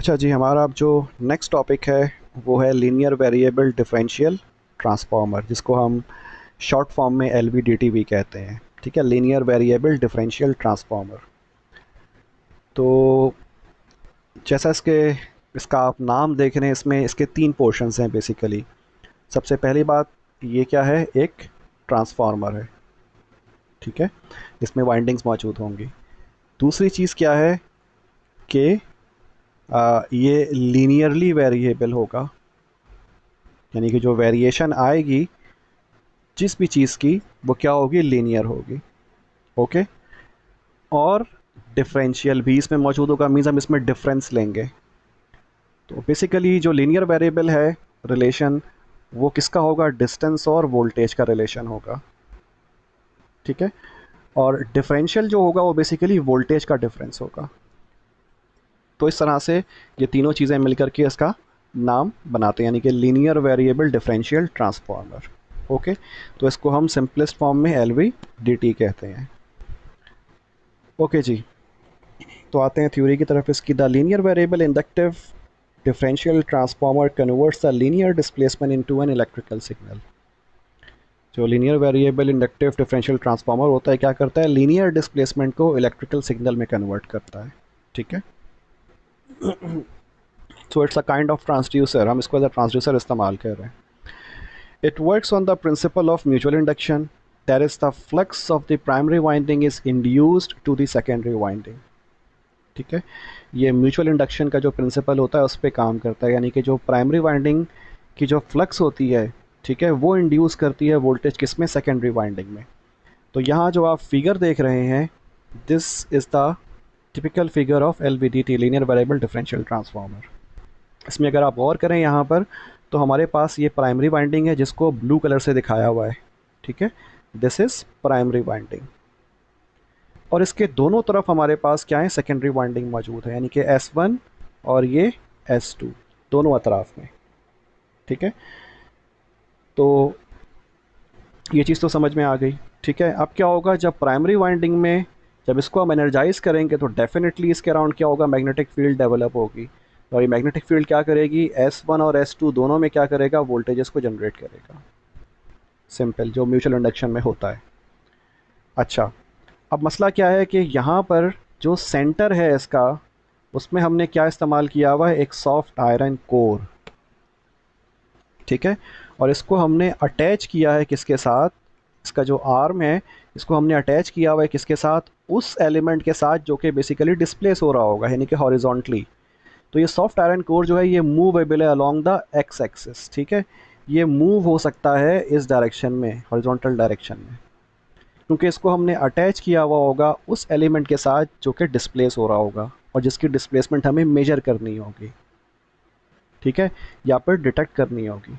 अच्छा जी, हमारा अब जो नेक्स्ट टॉपिक है वो है लीनियर वेरिएबल डिफरेंशियल ट्रांसफार्मर, जिसको हम शॉर्ट फॉर्म में एल भी कहते हैं। ठीक है, लीनियर वेरिएबल डिफरेंशियल ट्रांसफार्मर। तो जैसा इसका आप नाम देख रहे हैं, इसमें इसके तीन पोर्शंस हैं बेसिकली। सबसे पहली बात, ये क्या है, एक ट्रांसफार्मर है। ठीक है, इसमें वाइंडिंग्स मौजूद होंगी। दूसरी चीज़ क्या है कि ये लीनियरली वेरिएबल होगा, यानी कि जो वेरिएशन आएगी जिस भी चीज़ की वो क्या होगी, लीनियर होगी। ओके, और डिफरेंशियल भी इसमें मौजूद होगा, मीन्स हम इसमें डिफरेंस लेंगे। तो बेसिकली जो लीनियर वेरिएबल है रिलेशन, वो किसका होगा, डिस्टेंस और वोल्टेज का रिलेशन होगा। ठीक है, और डिफरेंशियल जो होगा वो बेसिकली वोल्टेज का डिफरेंस होगा। तो इस तरह से ये तीनों चीज़ें मिलकर के इसका नाम बनाते हैं, यानी कि linear variable differential transformer. Okay, तो इसको हम सिंपलेस्ट फॉर्म में LVDT कहते हैं। ओके जी, तो आते हैं थ्योरी की तरफ इसकी। The linear variable inductive differential transformer converts the linear displacement into an electrical signal. जो linear variable inductive differential transformer होता है, क्या करता है, लीनियर डिस्प्लेसमेंट को इलेक्ट्रिकल सिग्नल में कन्वर्ट करता है। ठीक है, so it's a kind of transducer, हम इसको एज अ ट्रांसड्यूसर इस्तेमाल कर रहे हैं। It works on the principle of mutual induction, that is the flux of the primary winding is induced to the secondary winding. ठीक है, ये mutual induction का जो प्रिंसिपल होता है उस पर काम करता है, यानी कि जो प्राइमरी वाइंडिंग की जो फ्लक्स होती है, ठीक है, वो इंड्यूस करती है वोल्टेज किस में, सेकेंडरी वाइंडिंग में। तो यहाँ जो आप फिगर देख रहे हैं, this is the typical figure of LVDT, linear variable differential transformer. इसमें अगर आप गौर करें यहाँ पर, तो हमारे पास ये प्राइमरी वाइंडिंग है जिसको ब्लू कलर से दिखाया हुआ है। ठीक है, दिस इज़ प्राइमरी वाइंडिंग, और इसके दोनों तरफ हमारे पास क्या है, सेकेंडरी वाइंडिंग मौजूद है, यानी कि S1 और ये S2 दोनों अतराफ में। ठीक है, तो ये चीज़ तो समझ में आ गई। ठीक है, अब क्या होगा, जब प्राइमरी वाइंडिंग में जब इसको हम एनर्जाइज करेंगे तो डेफिनेटली इसके अराउंड क्या होगा, मैग्नेटिक फील्ड डेवलप होगी। और ये मैग्नेटिक फील्ड क्या करेगी, S1 और S2 दोनों में क्या करेगा, वोल्टेजेस को जनरेट करेगा। सिंपल, जो म्यूचुअल इंडक्शन में होता है। अच्छा, अब मसला क्या है कि यहाँ पर जो सेंटर है इसका, उसमें हमने क्या इस्तेमाल किया हुआ है, एक सॉफ्ट आयरन कोर। ठीक है, और इसको हमने अटैच किया है किसके साथ, इसका जो आर्म है इसको हमने अटैच किया हुआ है किसके साथ, उस एलिमेंट के साथ जो कि बेसिकली डिस्प्लेस हो रहा होगा, यानी कि हॉरिजॉन्टली। तो ये सॉफ्ट आयरन कोर जो है ये मूवेबल है अलोंग द एक्स एक्सिस। ठीक है, ये मूव हो सकता है इस डायरेक्शन में, हॉरिजॉन्टल डायरेक्शन में, क्योंकि इसको हमने अटैच किया हुआ होगा उस एलिमेंट के साथ जो कि डिस्प्लेस हो रहा होगा और जिसकी डिस्प्लेसमेंट हमें मेजर करनी होगी। ठीक है, या फिर डिटेक्ट करनी होगी।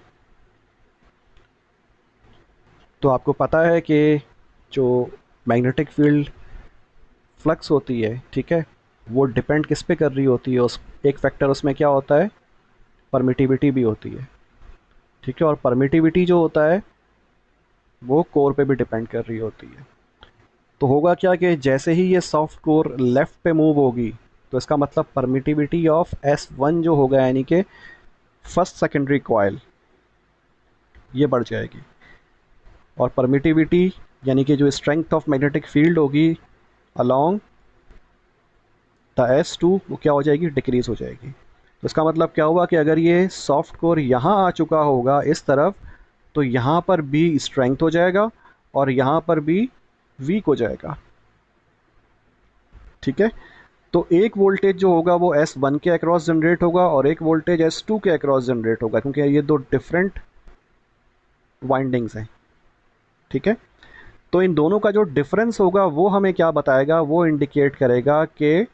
तो आपको पता है कि जो मैग्नेटिक फील्ड फ्लक्स होती है, ठीक है, वो डिपेंड किस पे कर रही होती है, उस एक फैक्टर उसमें क्या होता है, परमिटिविटी भी होती है। ठीक है, और परमिटिविटी जो होता है वो कोर पे भी डिपेंड कर रही होती है। तो होगा क्या कि जैसे ही ये सॉफ्ट कोर लेफ़्ट पे मूव होगी, तो इसका मतलब परमिटिविटी ऑफ S1 जो होगा, यानी कि फर्स्ट सेकेंडरी कॉइल, ये बढ़ जाएगी। और परमिटिविटी यानी कि जो स्ट्रेंथ ऑफ मैग्नेटिक फील्ड होगी अलोंग द S2, वो क्या हो जाएगी, डिक्रीज़ हो जाएगी। तो इसका मतलब क्या हुआ कि अगर ये सॉफ्ट कोर यहाँ आ चुका होगा इस तरफ, तो यहाँ पर भी स्ट्रेंथ हो जाएगा और यहाँ पर भी वीक हो जाएगा। ठीक है, तो एक वोल्टेज जो होगा वो S1 के अक्रॉस जनरेट होगा और एक वोल्टेज S2 के अक्रॉस जनरेट होगा, क्योंकि ये दो डिफरेंट वाइंडिंग्स हैं। ठीक है, तो इन दोनों का जो डिफरेंस होगा वो हमें क्या बताएगा, वो इंडिकेट करेगा कि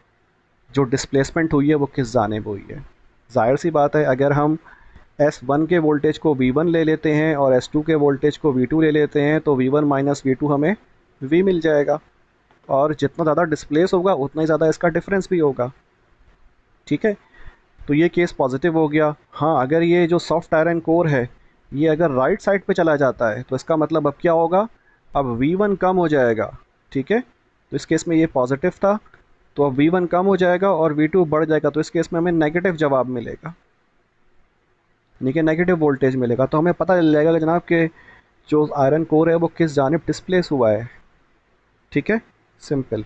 जो डिस्प्लेसमेंट हुई है वो किस जानिब हुई है। जाहिर सी बात है, अगर हम S1 के वोल्टेज को V1 ले लेते हैं और S2 के वोल्टेज को V2 ले लेते हैं, तो V1 माइनस V2 हमें V मिल जाएगा, और जितना ज़्यादा डिस्प्लेस होगा उतना ही ज़्यादा इसका डिफरेंस भी होगा। ठीक है, तो ये केस पॉजिटिव हो गया। हाँ, अगर ये जो सॉफ्ट आयरन कोर है ये अगर राइट साइड पे चला जाता है, तो इसका मतलब अब क्या होगा, अब V1 कम हो जाएगा। ठीक है, तो इस केस में ये पॉजिटिव था, तो अब V1 कम हो जाएगा और V2 बढ़ जाएगा, तो इस केस में हमें नेगेटिव जवाब मिलेगा, यानी कि नेगेटिव वोल्टेज मिलेगा। तो हमें पता चल जाएगा कि जनाब कि जो आयरन कोर है वो किस जानिब डिस्प्लेस हुआ है। ठीक है, simple.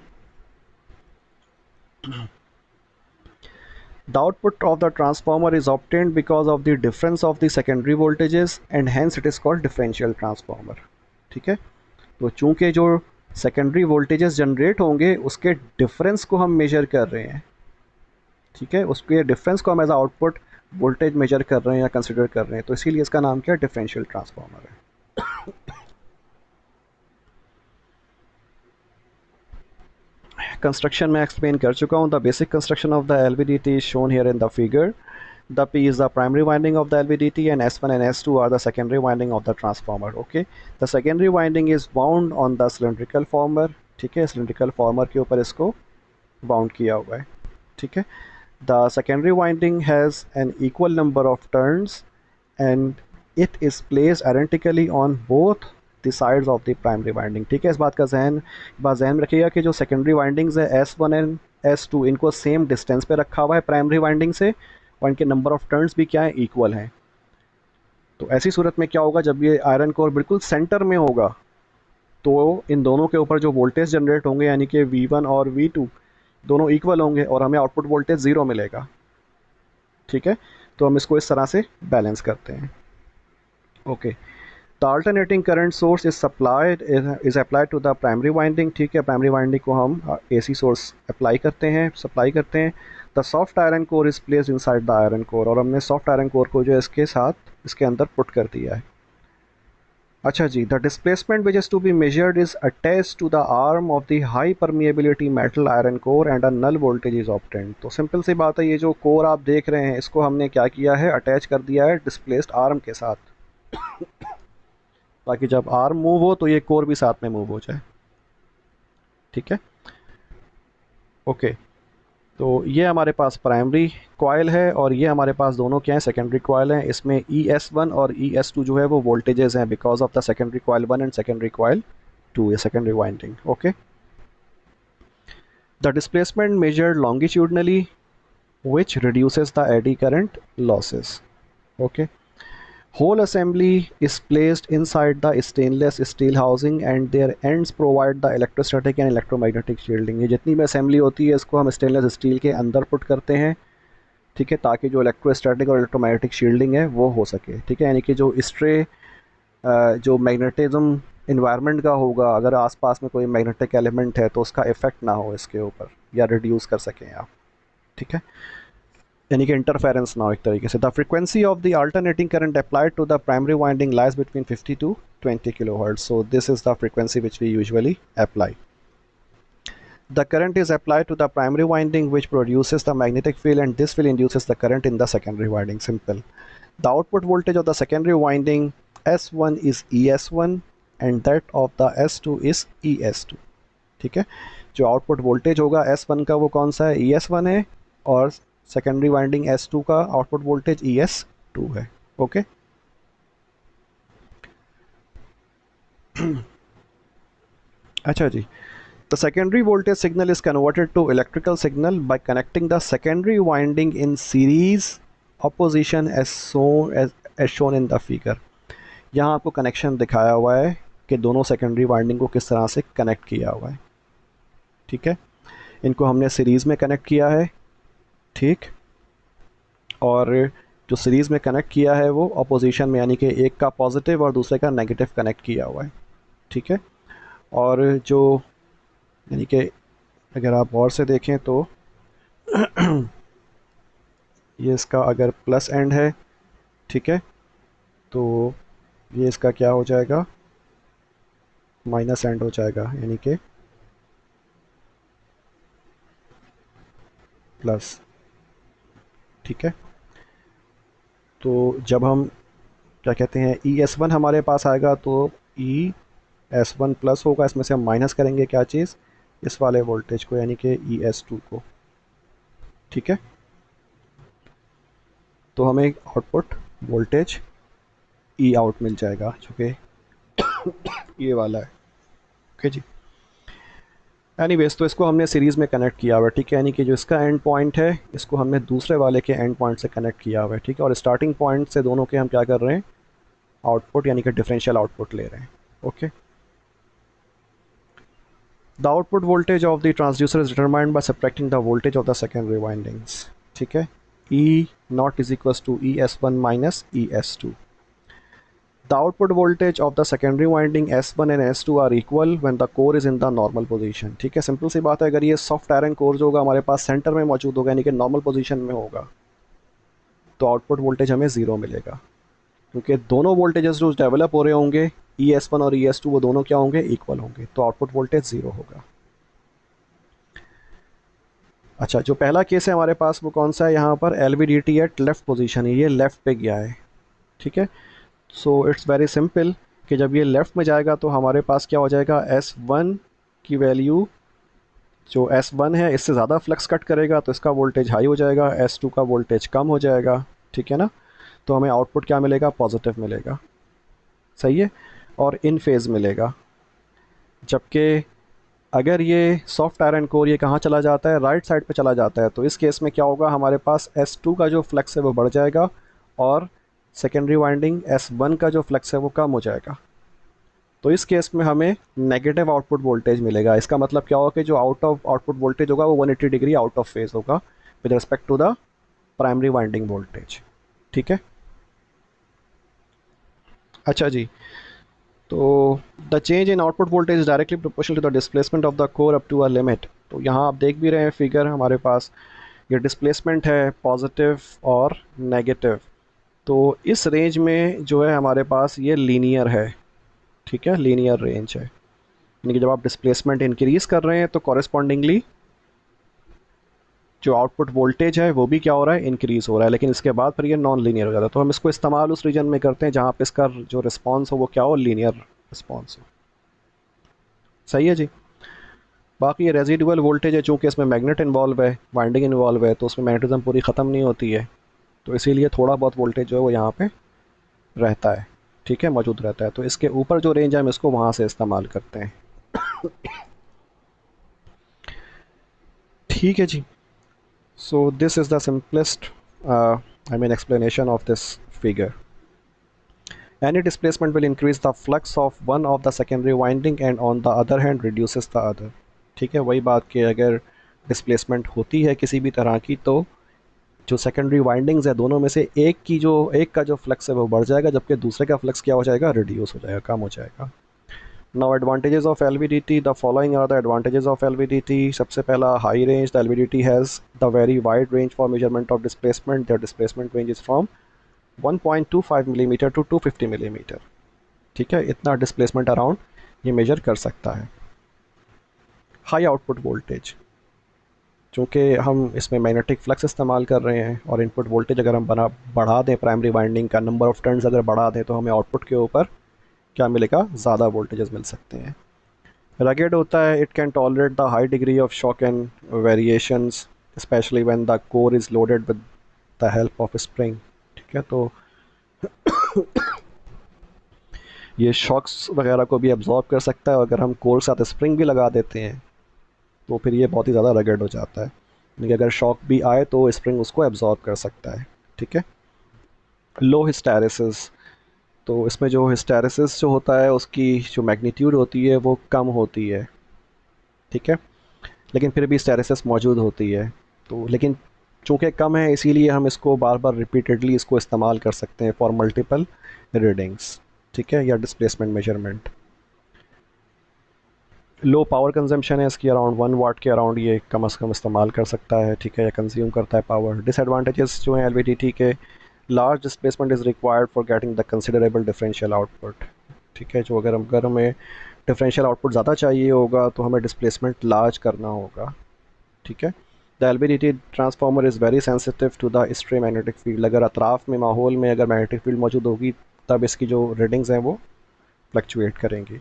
The output of the transformer is obtained because of the difference of the secondary voltages and hence it is called differential transformer। ठीक है, तो चूंकि जो सेकेंडरी वोल्टेजेस जनरेट होंगे उसके डिफरेंस को हम मेजर कर रहे हैं। ठीक है, उसके डिफरेंस को हम एज आउटपुट वोल्टेज मेजर कर रहे हैं या कंसिडर कर रहे हैं, तो इसीलिए इसका नाम क्या है, डिफरेंशियल ट्रांसफार्मर है। कंस्ट्रक्शन में एक्सप्लेन कर चुका हूँ। The basic construction of the LVDT is shown here in the figure. The P is the primary winding of the LVDT and S1 and S2 are the secondary winding of the transformer। Okay, the secondary winding is wound on the cylindrical former। ठीक है, cylindrical former के ऊपर इसको wound किया हुआ है। ठीक है, the secondary winding has an equal number of turns and it is placed identically on both the sides of the primary winding। ठीक है, इस बात जहन में रखिएगा कि जो secondary windings है S1 and S2 इनको सेम डिस्टेंस पे रखा हुआ है प्राइमरी वाइंडिंग से, और इनके नंबर ऑफ टर्न्स भी क्या है, इक्वल हैं। तो ऐसी सूरत में क्या होगा, जब ये आयरन कोर बिल्कुल सेंटर में होगा तो इन दोनों के ऊपर जो वोल्टेज जनरेट होंगे यानी कि V1 और V2 दोनों इक्वल होंगे और हमें आउटपुट वोल्टेज 0 मिलेगा। ठीक है, तो हम इसको इस तरह से बैलेंस करते हैं। Okay, the alternating current source is applied to the primary winding. ठीक है, प्राइमरी वाइंडिंग को हम AC सोर्स अप्लाई करते हैं, सप्लाई करते हैं। The soft iron core is placed inside the iron core, और हमने सॉफ्ट आयरन कोर को जो है इसके साथ इसके अंदर पुट कर दिया है। अच्छा जी, the displacement which is to be measured is attach to the arm of the high permeability metal iron core and a null voltage is obtained. तो सिंपल सी बात है, ये जो कोर आप देख रहे हैं इसको हमने क्या किया है, अटैच कर दिया है डिस्प्लेस्ड आर्म के साथ, ताकि जब आर्म मूव हो तो ये कोर भी साथ में मूव हो जाए। ठीक है, ओके, तो ये हमारे पास प्राइमरी कॉयल है और ये हमारे पास दोनों क्या हैं, सेकेंडरी कॉयल हैं। इसमें ES1 और ES2 जो है वो वोल्टेजेस हैं because of the secondary coil 1 and secondary coil 2, ये secondary winding. Okay, the displacement measured longitudinally which reduces the eddy current losses। Okay, whole assembly is placed inside the stainless steel housing and their ends provide the electrostatic and electromagnetic shielding। ये जितनी भी assembly होती है इसको हम stainless steel के अंदर put करते हैं। ठीक है, ताकि जो इलेक्ट्रोस्टैटिक और इलेक्ट्रोमैग्नेटिक शील्डिंग है वो हो सके। ठीक है, यानी कि जो स्ट्रे जो मैग्नेटिज्म इन्वायरमेंट का होगा, अगर आसपास में कोई मैग्नेटिक एलिमेंट है तो उसका इफेक्ट ना हो इसके ऊपर, या रिड्यूस कर सकें आप। ठीक है, यानी कि इंटरफेरेंस ना हो एक तरीके से। The frequency of the alternating current applied to the primary winding lies between 50 to 20 kilohertz. So this is the frequency which we usually apply. The current is applied to the primary winding which produces the magnetic field and this field induces the current in the secondary winding। Simple. The output voltage of the secondary winding S1 is ES1 and that of the S2 is ES2। ठीक है, जो output voltage होगा S1 का वो कौन सा है, ES1 है, और सेकेंडरी वाइंडिंग S2 का आउटपुट वोल्टेज ES2 है। ओके, अच्छा जी, the secondary voltage signal is converted to electrical signal by connecting the secondary winding in series opposition as shown in the figure। यहाँ आपको कनेक्शन दिखाया हुआ है कि दोनों सेकेंडरी वाइंडिंग को किस तरह से कनेक्ट किया हुआ है। ठीक है, इनको हमने सीरीज़ में कनेक्ट किया है। ठीक, और जो सीरीज़ में कनेक्ट किया है वो अपोजिशन में, यानी कि एक का पॉजिटिव और दूसरे का नेगेटिव कनेक्ट किया हुआ है। ठीक है, और जो यानी कि अगर आप गौर से देखें तो ये इसका अगर प्लस एंड है, ठीक है, तो ये इसका क्या हो जाएगा, माइनस एंड हो जाएगा, यानी कि प्लस। ठीक है, तो जब हम क्या कहते हैं ES1 हमारे पास आएगा तो ES1 प्लस होगा, इसमें से हम माइनस करेंगे क्या चीज़, इस वाले वोल्टेज को, यानी कि ES2 को। ठीक है, तो हमें आउटपुट वोल्टेज E आउट मिल जाएगा जो कि ये वाला है। ओके जी, एनीवेज तो इसको हमने सीरीज़ में कनेक्ट किया हुआ है, ठीक है, यानी कि जो इसका एंड पॉइंट है इसको हमने दूसरे वाले के एंड पॉइंट से कनेक्ट किया हुआ है, ठीक है, और स्टार्टिंग पॉइंट से दोनों के हम क्या कर रहे हैं, आउटपुट यानी कि डिफरेंशियल आउटपुट ले रहे हैं। Okay, the output voltage of the transducer is determined by subtracting the voltage of the secondary windings, ठीक है, E naught is equal to E S one minus E S two. The output voltage of the secondary winding S1 and S2 are equal when the core is in the normal position, ठीक है, simple सी बात है, अगर ये soft iron core जो होगा हमारे पास सेंटर में मौजूद होगा यानी कि नॉर्मल पोजीशन में होगा तो आउटपुट वोल्टेज हमें ज़ीरो मिलेगा, क्योंकि दोनों वोल्टेजेस जो डेवलप हो रहे होंगे ई एस वन और ई एस टू वो दोनों क्या होंगे, इक्वल होंगे, तो आउटपुट वोल्टेज ज़ीरो होगा। अच्छा, जो पहला केस है हमारे पास वो कौन सा है, यहाँ पर L V D T at left position है, ये लेफ़्ट पे गया है, ठीक है, सो इट्स वेरी सिंपल कि जब ये लेफ़्ट में जाएगा तो हमारे पास क्या हो जाएगा, S1 की वैल्यू जो S1 है इससे ज़्यादा फ्लक्स कट करेगा तो इसका वोल्टेज हाई हो जाएगा, S2 का वोल्टेज कम हो जाएगा, ठीक है ना, तो हमें आउटपुट क्या मिलेगा, पॉजिटिव मिलेगा, सही है, और इन फेज़ मिलेगा। जबकि अगर ये सॉफ्ट आयरन कोर ये कहाँ चला जाता है, राइट साइड पे चला जाता है, तो इस केस में क्या होगा, हमारे पास S2 का जो फ्लक्स है वो बढ़ जाएगा और सेकेंडरी वाइंडिंग S1 का जो फ्लक्स है वो कम हो जाएगा, तो इस केस में हमें नेगेटिव आउटपुट वोल्टेज मिलेगा। इसका मतलब क्या होगा कि जो आउटपुट वोल्टेज होगा वो 180 डिग्री आउट ऑफ फेज होगा with respect to the primary winding voltage, ठीक है। अच्छा जी, तो the change in output voltage is directly proportional to the displacement of the core up to a limit. तो यहाँ आप देख भी रहे हैं फिगर, हमारे पास ये डिस्प्लेसमेंट है पॉजिटिव और नेगेटिव, तो इस रेंज में जो है हमारे पास ये लीनियर है, ठीक है, लीनियर रेंज है, यानी कि जब आप डिस्प्लेसमेंट इंक्रीज कर रहे हैं तो कॉरेस्पॉन्डिंगली जो आउटपुट वोल्टेज है वो भी क्या हो रहा है, इंक्रीज हो रहा है, लेकिन इसके बाद फिर ये नॉन लीनियर हो जाता है, तो हम इसको इस्तेमाल उस रीजन में करते हैं जहाँ पे इसका जो रिस्पॉन्स हो वो क्या हो, लीनियर रिस्पॉन्स हो, सही है जी। बाकी ये रेजिडुअल वोल्टेज है, चूँकि इसमें मैग्नेट इन्वॉल्व है, वाइंडिंग इन्वॉल्व है, तो उसमें मैग्नेटिज्म पूरी ख़त्म नहीं होती है, तो इसीलिए थोड़ा बहुत वोल्टेज जो है वो यहाँ पे रहता है, ठीक है, मौजूद रहता है, तो इसके ऊपर जो रेंज है हम इसको वहाँ से इस्तेमाल करते हैं, ठीक है जी। So this is the simplest explanation of this figure. Any displacement will increase the flux of one of the secondary winding and on the other hand reduces the other, ठीक है, वही बात कि अगर डिस्प्लेसमेंट होती है किसी भी तरह की तो जो सेकेंडरी वाइंडिंग्स है दोनों में से एक का जो फ्लक्स है वो बढ़ जाएगा, जबकि दूसरे का फ्लक्स क्या हो जाएगा, रिड्यूस हो जाएगा, कम हो जाएगा। Now advantages of LVDT, the following are the advantages of LVDT। सबसे पहला high range, the LVDT has the very wide range for measurement of displacement, their displacement range is from 1.25 millimetre to 250 millimetre, ठीक है, इतना displacement around ये major कर सकता है। High output voltage, चूँकि हम इसमें मैग्नेटिक फ्लक्स इस्तेमाल कर रहे हैं और इनपुट वोल्टेज अगर हम बढ़ा दें, प्राइमरी वाइंडिंग का नंबर ऑफ टर्न्स अगर बढ़ा दें तो हमें आउटपुट के ऊपर क्या मिलेगा, ज़्यादा वोल्टेजेस मिल सकते हैं। रगेड होता है, it can tolerate the high degree of shock and variations specially when the core is loaded with the help of spring, ठीक है, तो ये शॉक्स वगैरह को भी एब्जॉर्ब कर सकता है, अगर हम कोर के साथ स्प्रिंग भी लगा देते हैं तो फिर ये बहुत ही ज़्यादा रगेड हो जाता है, यानी कि अगर शॉक भी आए तो स्प्रिंग उसको एब्जॉर्ब कर सकता है, ठीक है। लो हिस्टैरिसिस, तो इसमें जो हिस्टैरिसिस जो होता है उसकी जो मैग्नीट्यूड होती है वो कम होती है, ठीक है, लेकिन फिर भी हिस्टैरिसिस मौजूद होती है, तो लेकिन चूँकि कम है इसीलिए हम इसको बार बार रिपीटेडली इसको इस्तेमाल कर सकते हैं फॉर मल्टीपल रीडिंग्स, ठीक है, या displacement measurement. Low power consumption है इसकी, अराउंड 1 वाट के अराउंड ये कम अज़ कम इस्तेमाल कर सकता है, ठीक है, या कंज्यूम करता है पावर। डिसएडवांटेजेस जो हैं एलवीडीटी के, large displacement is required for getting the considerable differential output, ठीक है, जो अगर हमें डिफरेंशियल आउटपुट ज़्यादा चाहिए होगा तो हमें डिस्प्लेसमेंट लार्ज करना होगा, ठीक है। The LVDT transformer is very sensitive to the stray magnetic field, अगर अतराफ़ में माहौल में अगर मैग्नेटिक फील्ड मौजूद होगी तब इसकी जो रीडिंग्स हैं वो फ्लक्चुएट करेंगी।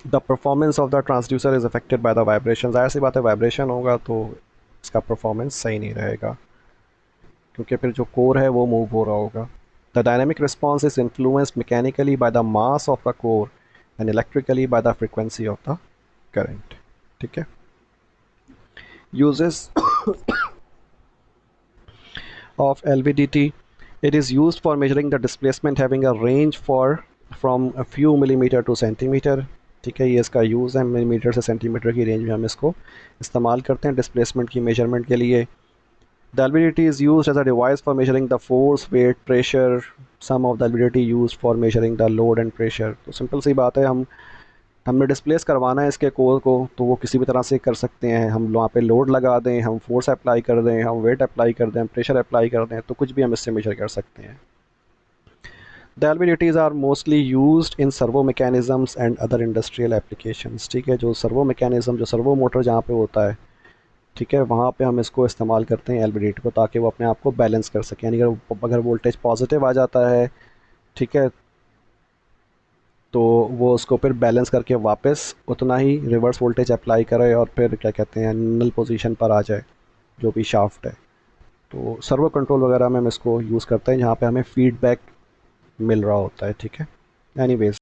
The performance of the transducer is affected by the vibration, ज़ाहिर सी बात है वाइब्रेशन होगा तो इसका परफॉर्मेंस सही नहीं रहेगा, क्योंकि फिर जो कोर है वो मूव हो रहा होगा। The dynamic response is influenced mechanically by the mass of the core and electrically by the frequency of the current, ठीक है। Uses of LVDT. It is used for measuring the displacement having a range for from a few millimeter to centimeter। ठीक है, ये इसका use है, millimetre से centimetre की range में हम इसको इस्तेमाल करते हैं डिस्प्लेसमेंट की मेजरमेंट के लिए। The LVDT is used as a device for measuring the force, weight, pressure. Some of the LVDT used for measuring the load and pressure। तो सिंपल सी बात है, हमने डिस्प्लेस करवाना है इसके कोर को, तो वो किसी भी तरह से कर सकते हैं। हम वहाँ पे लोड लगा दें, हम फोर्स अप्लाई कर दें, हम वेट अप्लाई कर दें, हम प्रेशर अप्लाई कर दें, तो कुछ भी हम इससे मेजर कर सकते हैं। The LVDTs are mostly used in servo mechanisms and other industrial applications. ठीक है, जो सर्वो मैकेनिज्म, जो सर्वो मोटर जहाँ पे होता है, ठीक है, वहाँ पे हम इसको इस्तेमाल करते हैं LVDT को, ताकि वो अपने आप को बैलेंस कर सकें। यानी अगर वोल्टेज पॉजिटिव आ जाता है, ठीक है, तो वो उसको फिर बैलेंस करके वापस उतना ही रिवर्स वोल्टेज अप्लाई करे और फिर क्या कहते हैं, नल पोजीशन पर आ जाए जो भी शाफ्ट है। तो सर्वो कंट्रोल वगैरह में हम इसको यूज़ करते हैं जहाँ पे हमें फीडबैक मिल रहा होता है। ठीक है, एनीवेज।